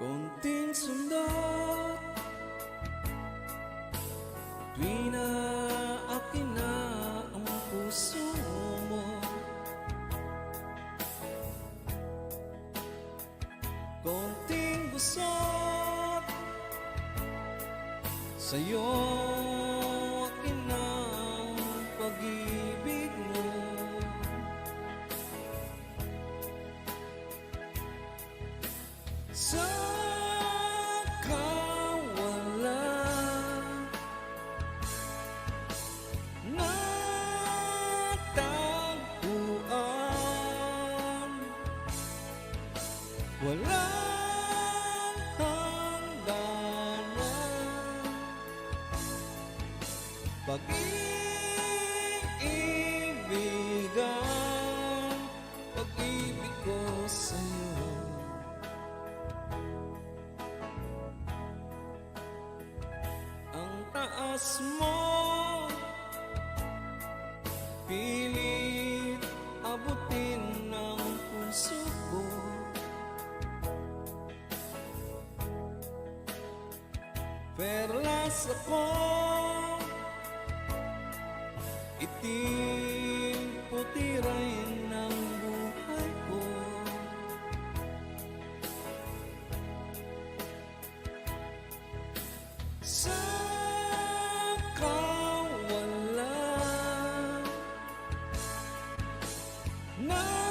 Konting sundot tuwing na akin na ang puso mo. Konting busot sa'yo akin na ang pag-ibig mo. Sa kawalan natagpuan, walang hangganan, pag-iibigan, pag-ibig ko sa'yo. Ang taas mo, pilit abutin ng puso ko. Perlas ako, itim puti rin ng buhay ko. Sa kawalan natagpuan,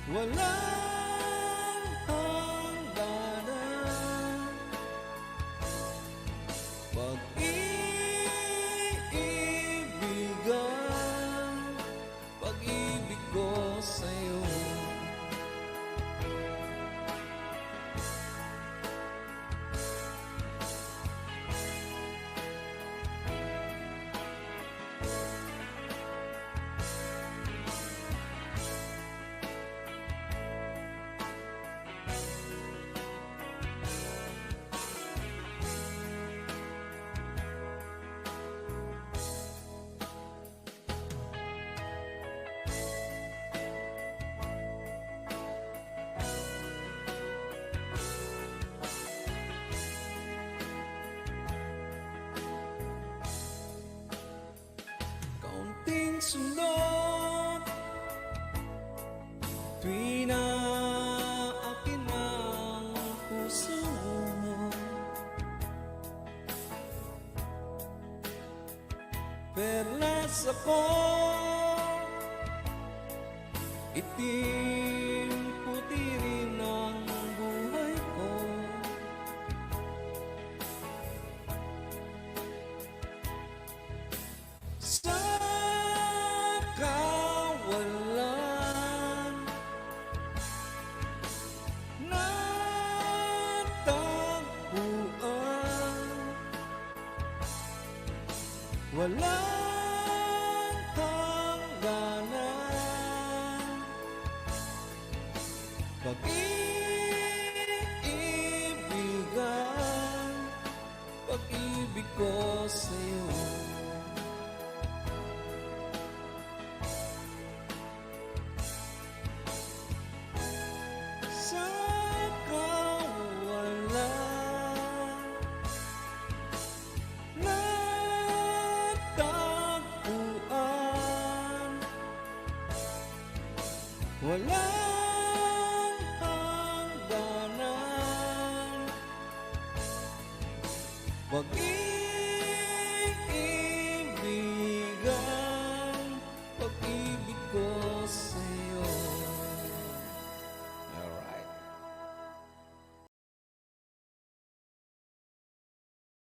walang hangganan, pag-iibigan, pag-ibig ko sa'yo. Kaunting sundot tuwing na akin ang puso mo. Perlas ako, itim puti rin ang buhay ko. Sa kawalan natagpuan, walang hangganan, pag-iibigan, pag-ibig ko sa'yo. Sa kawalan natagpuan, walang hangganan, pag-ibig